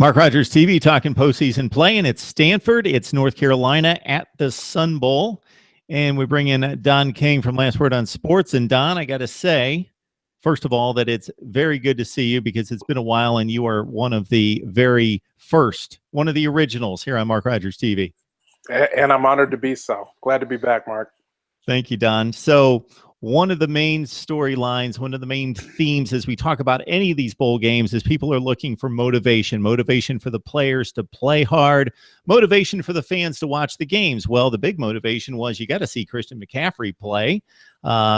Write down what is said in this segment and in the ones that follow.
Mark Rogers TV talking postseason play, and it's Stanford. It's North Carolina at the Sun Bowl. And we bring in Don King from Last Word on Sports. And Don, I got to say, first of all, that it's very good to see you because it's been a while and you are one of the very first, one of the originals here on Mark Rogers TV. And I'm honored to be so. Glad to be back, Mark. Thank you, Don. So one of the main storylines, one of the main themes as we talk about any of these bowl games is people are looking for motivation for the players to play hard, motivation for the fans to watch the games. Well, the big motivation was you got to see Christian McCaffrey play.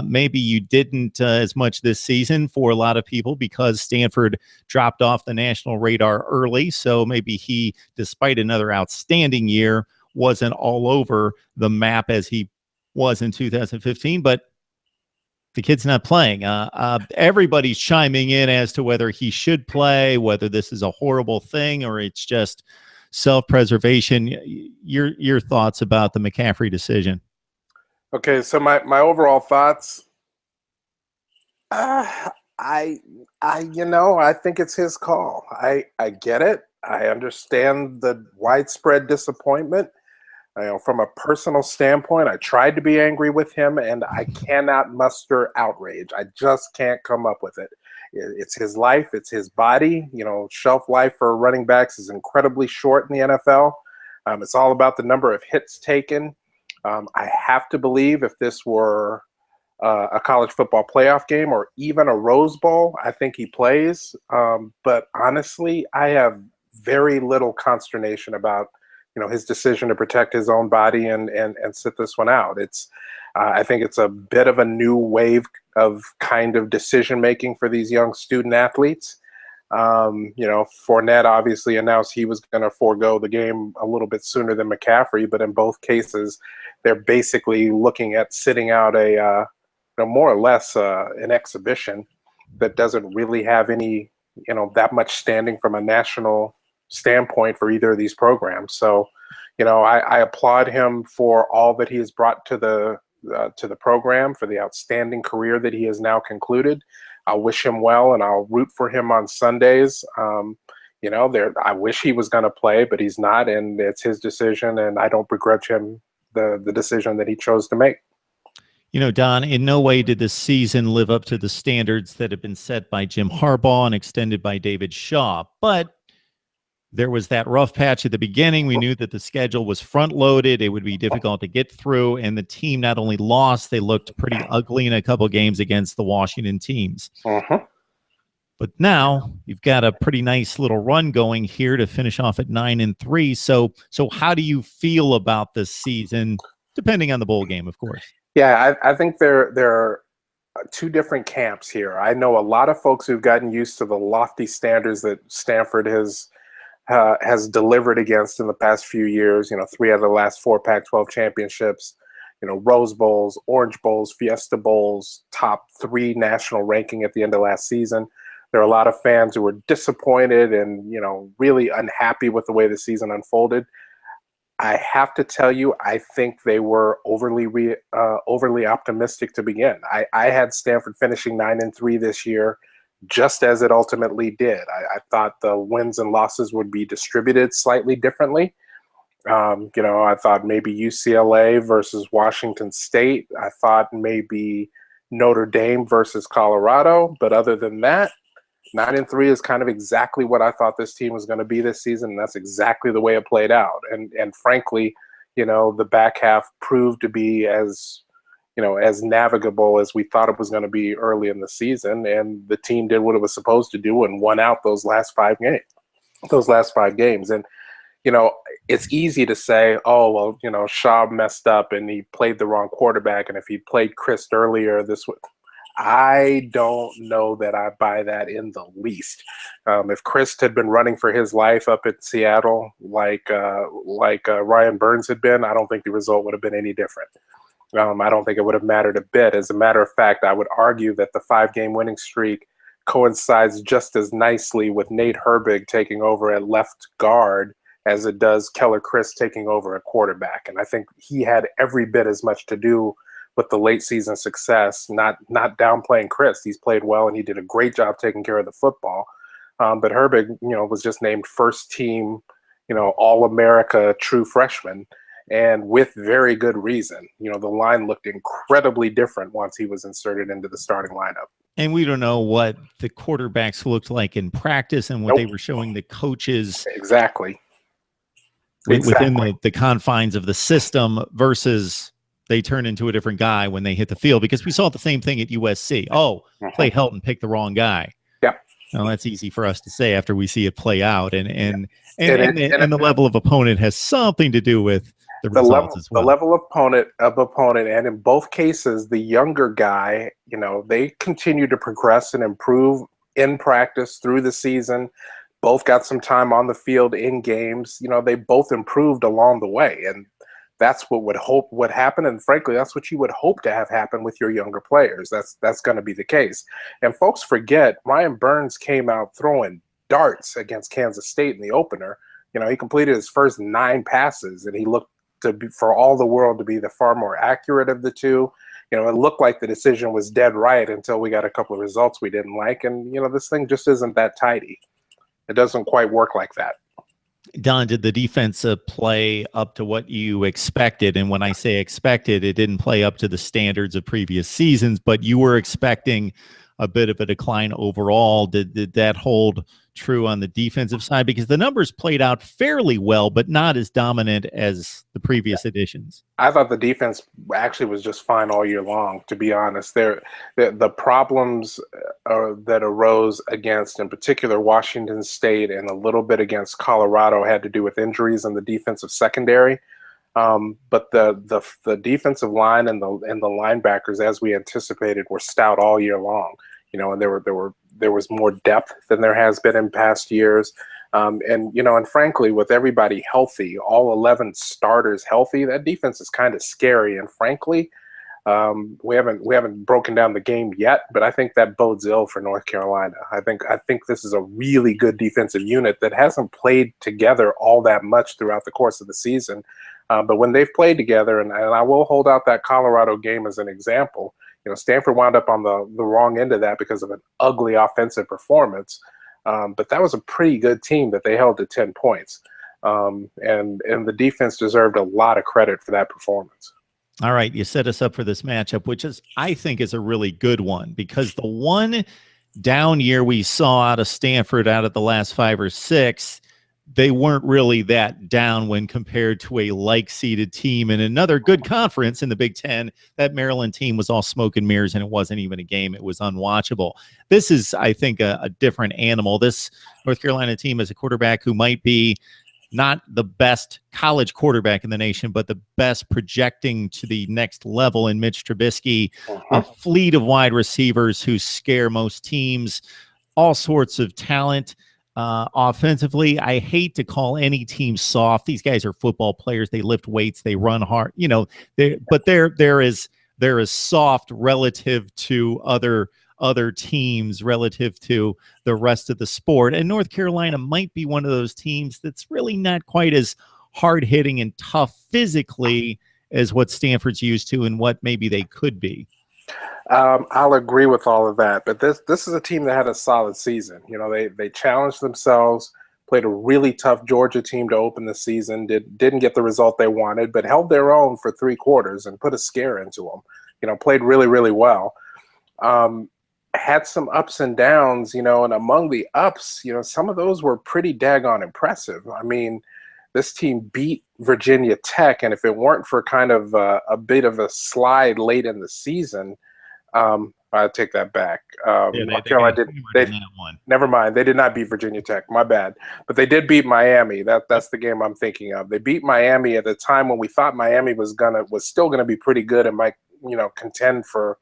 Maybe you didn't as much this season for a lot of people because Stanford dropped off the national radar early. So maybe he, despite another outstanding year, wasn't all over the map as he was in 2015, but the kid's not playing. Everybody's chiming in as to whether he should play, whether this is a horrible thing or it's just self-preservation. Your thoughts about the McCaffrey decision? Okay, so my overall thoughts. I think it's his call. I get it. I understand the widespread disappointment. From a personal standpoint, I tried to be angry with him, and I cannot muster outrage. I just can't come up with it. It's his life. It's his body. Shelf life for running backs is incredibly short in the NFL. It's all about the number of hits taken. I have to believe if this were a college football playoff game or even a Rose Bowl, I think he plays. But honestly, I have very little consternation about his decision to protect his own body and sit this one out. I think it's a bit of a new wave of kind of decision making for these young student athletes. Fournette obviously announced he was going to forego the game a little bit sooner than McCaffrey, but in both cases, they're basically looking at sitting out a more or less an exhibition that doesn't really have any that much standing from a national standpoint for either of these programs. So, I applaud him for all that he has brought to the program, for the outstanding career that he has now concluded. I wish him well, and I'll root for him on Sundays. I wish he was going to play, but he's not, and it's his decision, and I don't begrudge him the decision that he chose to make. Don, in no way did this season live up to the standards that have been set by Jim Harbaugh and extended by David Shaw, but there was that rough patch at the beginning. We knew that the schedule was front-loaded. It would be difficult to get through, and the team not only lost, they looked pretty ugly in a couple games against the Washington teams. But now you've got a pretty nice little run going here to finish off at 9-3. So how do you feel about this season, depending on the bowl game, of course? Yeah, I think there are two different camps here. I know a lot of folks who've gotten used to the lofty standards that Stanford has delivered against in the past few years. 3 out of the last 4 Pac-12 championships, Rose Bowls, Orange Bowls, Fiesta Bowls, top 3 national ranking at the end of last season. There are a lot of fans who were disappointed and, really unhappy with the way the season unfolded. I have to tell you, I think they were overly optimistic to begin. I had Stanford finishing 9-3 this year, just as it ultimately did. I thought the wins and losses would be distributed slightly differently. I thought maybe UCLA versus Washington State. I thought maybe Notre Dame versus Colorado. But other than that, 9-3 is kind of exactly what I thought this team was going to be this season, and that's exactly the way it played out. And frankly, the back half proved to be as navigable as we thought it was going to be early in the season, and the team did what it was supposed to do and won out those last 5 games. And it's easy to say, oh well, Shaw messed up and he played the wrong quarterback, and if he played Chris earlier, this would. I don't know that I buy that in the least. If Chris had been running for his life up in Seattle like Ryan Burns had been, I don't think the result would have been any different. I don't think it would have mattered a bit. As a matter of fact, I would argue that the 5-game winning streak coincides just as nicely with Nate Herbig taking over at left guard as it does Keller Chris taking over at quarterback. And I think he had every bit as much to do with the late season success, not downplaying Chris. He's played well and he did a great job taking care of the football. But Herbig, was just named first team, All-America true freshman, and with very good reason. The line looked incredibly different once he was inserted into the starting lineup. And we don't know what the quarterbacks looked like in practice and what they were showing the coaches exactly within the confines of the system versus they turn into a different guy when they hit the field, because we saw the same thing at USC. Oh, Clay Helton picked the wrong guy. Yeah. Well, that's easy for us to say after we see it play out, and the level of opponent has something to do with the results as well. The level of opponent, and in both cases, the younger guy, they continue to progress and improve in practice through the season. Both got some time on the field in games. They both improved along the way, and that's what would happen. And frankly, that's what you would hope to have happen with your younger players. That's going to be the case. And folks forget, Ryan Burns came out throwing darts against Kansas State in the opener. He completed his first 9 passes, and he looked for all the world to be the far more accurate of the two. It looked like the decision was dead right until we got a couple of results we didn't like. And, this thing just isn't that tidy. It doesn't quite work like that. Don, did the defense play up to what you expected? And when I say expected, it didn't play up to the standards of previous seasons, but you were expecting a bit of a decline overall. Did that hold true on the defensive side? Because the numbers played out fairly well, but not as dominant as the previous editions. I thought the defense actually was just fine all year long, to be honest. The problems that arose against, in particular, Washington State and a little bit against Colorado had to do with injuries in the defensive secondary. But the defensive line and the linebackers, as we anticipated, were stout all year long. And there was more depth than there has been in past years. And frankly, with everybody healthy, all 11 starters healthy, that defense is kind of scary. And frankly, we haven't broken down the game yet, but I think that bodes ill for North Carolina. I think this is a really good defensive unit that hasn't played together all that much throughout the course of the season. But when they've played together, and I will hold out that Colorado game as an example, Stanford wound up on the wrong end of that because of an ugly offensive performance. But that was a pretty good team that they held to 10 points. And the defense deserved a lot of credit for that performance. All right, you set us up for this matchup, which I think is a really good one, because the one down year we saw out of Stanford out of the last 5 or 6, they weren't really that down when compared to a like-seeded team in another good conference in the Big Ten. That Maryland team was all smoke and mirrors, and it wasn't even a game. It was unwatchable. This is, I think, a different animal. This North Carolina team is a quarterback who might be not the best college quarterback in the nation, but the best projecting to the next level in Mitch Trubisky, a fleet of wide receivers who scare most teams, all sorts of talent. Offensively, I hate to call any team soft. These guys are football players. They lift weights. They run hard. But there is soft relative to other teams, relative to the rest of the sport. And North Carolina might be one of those teams that's really not quite as hard hitting and tough physically as what Stanford's used to and what maybe they could be. I'll agree with all of that, but this is a team that had a solid season. They challenged themselves, played a really tough Georgia team to open the season, didn't get the result they wanted, but held their own for 3 quarters and put a scare into them. Played really, really well. Had some ups and downs, and among the ups, some of those were pretty daggone impressive. I mean, this team beat Virginia Tech, and if it weren't for kind of a bit of a slide late in the season, I take that back. North Carolina never mind. They did not beat Virginia Tech. My bad. But they did beat Miami. That's the game I'm thinking of. They beat Miami at the time when we thought Miami was still gonna be pretty good and might contend for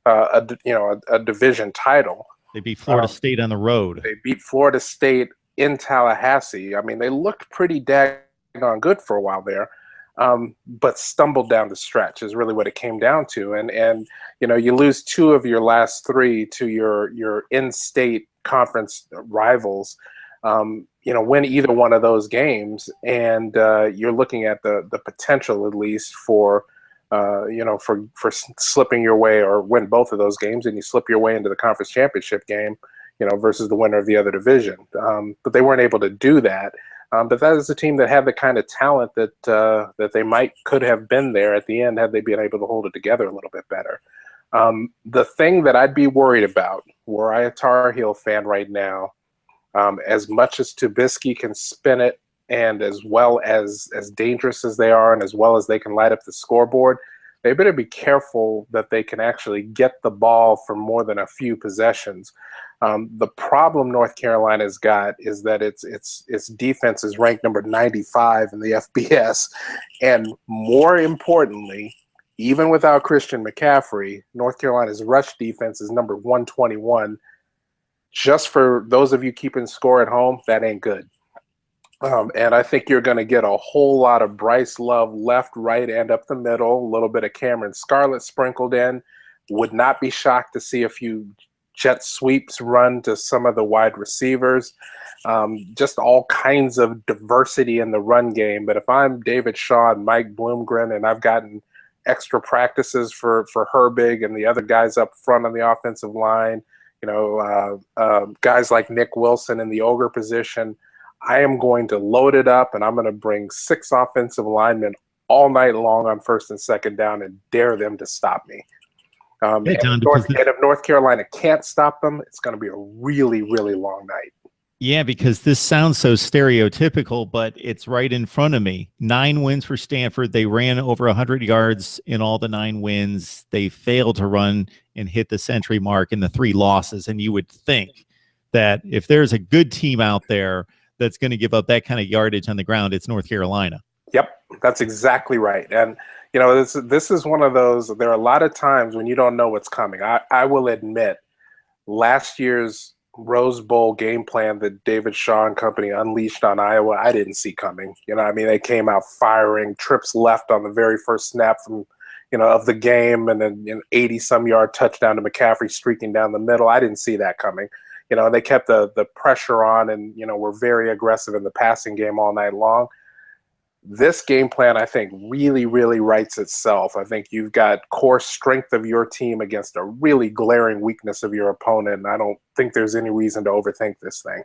a division title. They beat Florida State on the road. They beat Florida State in Tallahassee. I mean, they looked pretty daggone good for a while there. But stumbled down the stretch is really what it came down to. And you lose 2 of your last 3 to your in-state conference rivals. Win either one of those games, and you're looking at the potential, at least, for slipping your way, or win both of those games, and you slip your way into the conference championship game. versus the winner of the other division. But they weren't able to do that. But that is a team that had the kind of talent that they could have been there at the end had they been able to hold it together a little bit better. The thing that I'd be worried about, were I a Tar Heel fan right now, as much as Trubisky can spin it, and as well as dangerous as they are, and as well as they can light up the scoreboard, they better be careful that they can actually get the ball for more than a few possessions. The problem North Carolina's got is that its defense is ranked number 95 in the FBS, and more importantly, even without Christian McCaffrey, North Carolina's rush defense is number 121. Just for those of you keeping score at home, that ain't good. And I think you're going to get a whole lot of Bryce Love left, right, and up the middle, a little bit of Cameron Scarlett sprinkled in. Would not be shocked to see a few jet sweeps run to some of the wide receivers. Just all kinds of diversity in the run game. But if I'm David Shaw and Mike Bloomgren, and I've gotten extra practices for Herbig and the other guys up front on the offensive line, guys like Nick Wilson in the ogre position, I am going to load it up, and I'm going to bring 6 offensive linemen all night long on first and second down and dare them to stop me. And if North Carolina can't stop them, it's going to be a really, really long night. Yeah, because this sounds so stereotypical, but it's right in front of me. 9 wins for Stanford. They ran over 100 yards in all the 9 wins. They failed to run and hit the century mark in the 3 losses. And you would think that if there's a good team out there that's going to give up that kind of yardage on the ground, it's North Carolina. Yep, that's exactly right. And, this is one of those, there are a lot of times when you don't know what's coming. I will admit, last year's Rose Bowl game plan that David Shaw and company unleashed on Iowa, I didn't see coming. They came out firing, trips left on the very first snap from, of the game, and then 80-some-yard touchdown to McCaffrey streaking down the middle. I didn't see that coming. They kept the pressure on and, were very aggressive in the passing game all night long. This game plan, I think, really, really writes itself. I think you've got core strength of your team against a really glaring weakness of your opponent, and I don't think there's any reason to overthink this thing.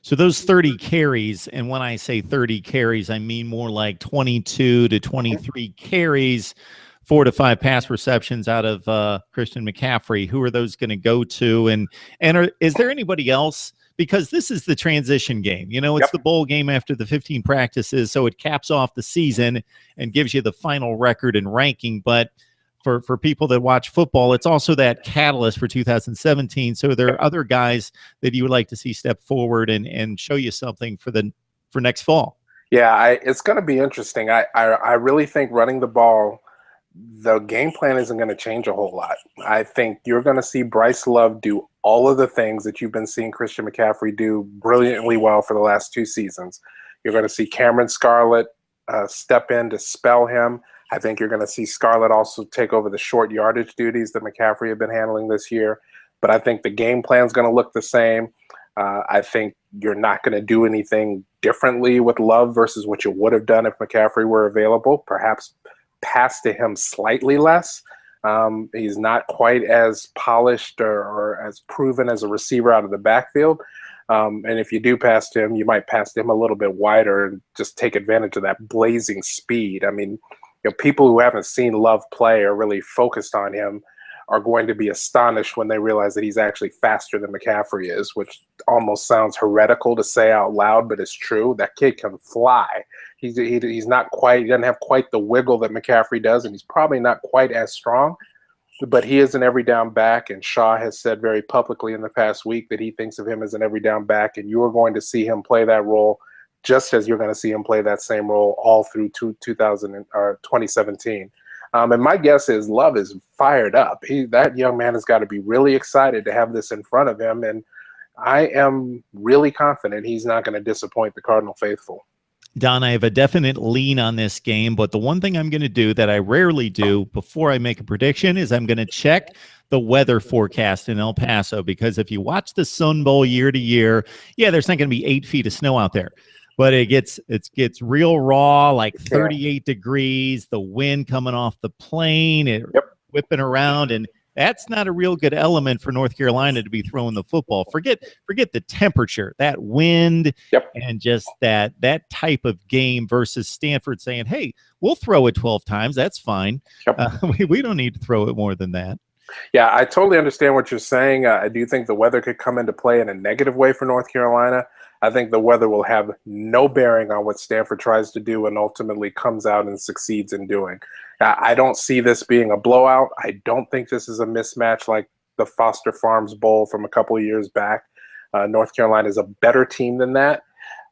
So those 30 carries, and when I say 30 carries, I mean more like 22 to 23 carries, 4 to 5 pass receptions out of Christian McCaffrey. Who are those going to go to? And is there anybody else? Because this is the transition game. It's the bowl game after the 15 practices, so it caps off the season and gives you the final record and ranking. But for people that watch football, it's also that catalyst for 2017. So there are other guys that you would like to see step forward and show you something for next fall. Yeah, it's going to be interesting. I really think running the ball, the game plan isn't going to change a whole lot. I think you're going to see Bryce Love do all of the things that you've been seeing Christian McCaffrey do brilliantly well for the last 2 seasons. You're going to see Cameron Scarlett step in to spell him. I think you're going to see Scarlett also take over the short yardage duties that McCaffrey had been handling this year. But I think the game plan is going to look the same. I think you're not going to do anything differently with Love versus what you would have done if McCaffrey were available. Perhaps pass to him slightly less. He's not quite as polished or as proven as a receiver out of the backfield. And if you do pass to him, you might pass to him a little bit wider and just take advantage of that blazing speed. I mean, people who haven't seen Love play or really focused on him are going to be astonished when they realize that he's actually faster than McCaffrey is, which almost sounds heretical to say out loud, but it's true. That kid can fly. He's not quite, he doesn't have quite the wiggle that McCaffrey does, and he's probably not quite as strong, but he is an every down back, and Shaw has said very publicly in the past week that he thinks of him as an every down back, and you are going to see him play that role just as you're going to see him play that same role all through 2017. And my guess is Love is fired up. That young man has got to be really excited to have this in front of him, and I am really confident he's not going to disappoint the Cardinal faithful. Don, I have a definite lean on this game, but the one thing I'm going to do that I rarely do before I make a prediction is I'm going to check the weather forecast in El Paso, because if you watch the Sun Bowl year to year, yeah, there's not going to be 8 feet of snow out there. But it gets real raw, like 38 degrees, the wind coming off the plane, whipping around. And That's not a real good element for North Carolina to be throwing the football. Forget the temperature, that wind, Yep. and just that type of game versus Stanford saying, "Hey, we'll throw it 12 times. That's fine. Yep. We don't need to throw it more than that." Yeah, I totally understand what you're saying. I do think the weather could come into play in a negative way for North Carolina. I think the weather will have no bearing on what Stanford tries to do and ultimately comes out and succeeds in doing. I don't see this being a blowout. I don't think this is a mismatch like the Foster Farms Bowl from a couple of years back. North Carolina is a better team than that.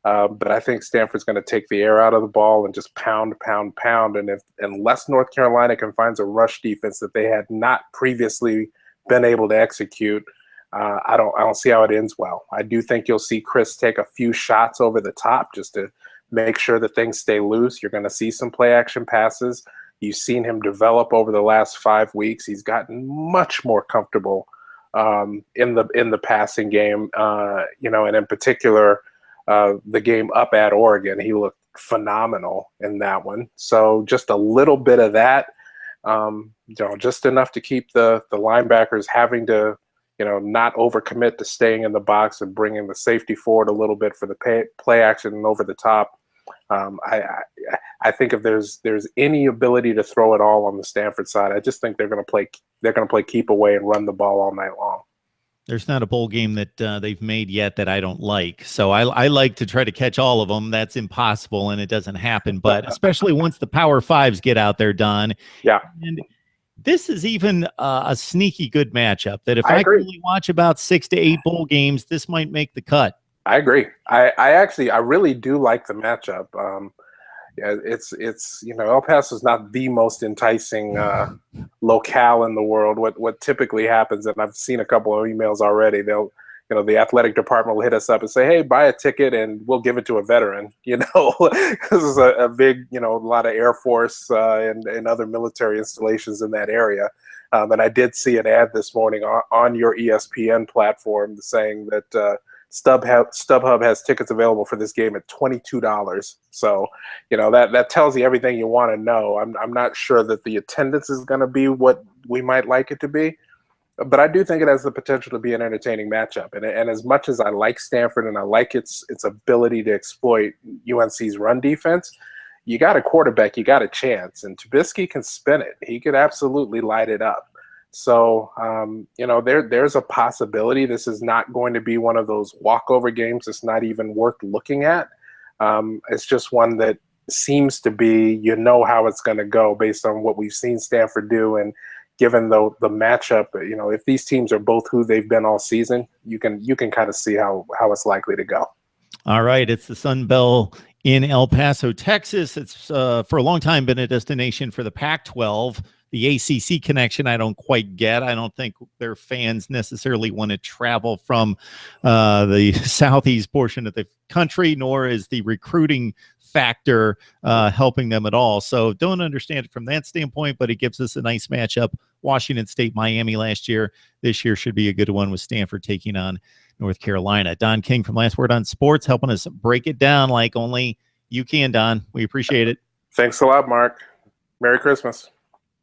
But I think Stanford's going to take the air out of the ball and just pound, pound, pound. And unless North Carolina can find a rush defense that they had not previously been able to execute, I don't see how it ends well. I do think you'll see Chris take a few shots over the top just to make sure that things stay loose. You're going to see some play action passes. You've seen him develop over the last 5 weeks. He's gotten much more comfortable in the passing game, and in particular, the game up at Oregon, he looked phenomenal in that one. So just a little bit of that, just enough to keep the linebackers having to, not overcommit to staying in the box and bringing the safety forward a little bit for the play action and over the top. I think if there's any ability to throw it all on the Stanford side, I just think they're going to play keep away and run the ball all night long. There's not a bowl game that they've made yet that I don't like. So I like to try to catch all of them. That's impossible, and it doesn't happen. But especially once the Power Fives get out there, Don. Yeah. And this is even a sneaky good matchup that if I can only watch about 6 to 8 bowl games, this might make the cut. I agree. I really do like the matchup. Yeah, it's El Paso is not the most enticing locale in the world. What typically happens, and I've seen a couple of emails already. The athletic department will hit us up and say, "Hey, buy a ticket and we'll give it to a veteran." This is a big, a lot of Air Force and other military installations in that area. And I did see an ad this morning on your ESPN platform saying that StubHub has tickets available for this game at $22. So, that tells you everything you want to know. I'm not sure that the attendance is going to be what we might like it to be, but I do think it has the potential to be an entertaining matchup. And as much as I like Stanford and I like its ability to exploit UNC's run defense, you got a quarterback, you got a chance, and Trubisky can spin it. He could absolutely light it up. So, there's a possibility this is not going to be one of those walkover games. It's not even worth looking at. It's just one that seems to be, how it's going to go based on what we've seen Stanford do. And given the matchup, if these teams are both who they've been all season, you can kind of see how it's likely to go. All right. It's the Sun Belt in El Paso, Texas. It's for a long time been a destination for the Pac-12. The ACC connection, I don't quite get. I don't think their fans necessarily want to travel from the southeast portion of the country, nor is the recruiting factor helping them at all. So don't understand it from that standpoint, but it gives us a nice matchup. Washington State, Miami last year. This year should be a good one with Stanford taking on North Carolina. Don King from Last Word on Sports helping us break it down like only you can, Don. We appreciate it. Thanks a lot, Mark. Merry Christmas.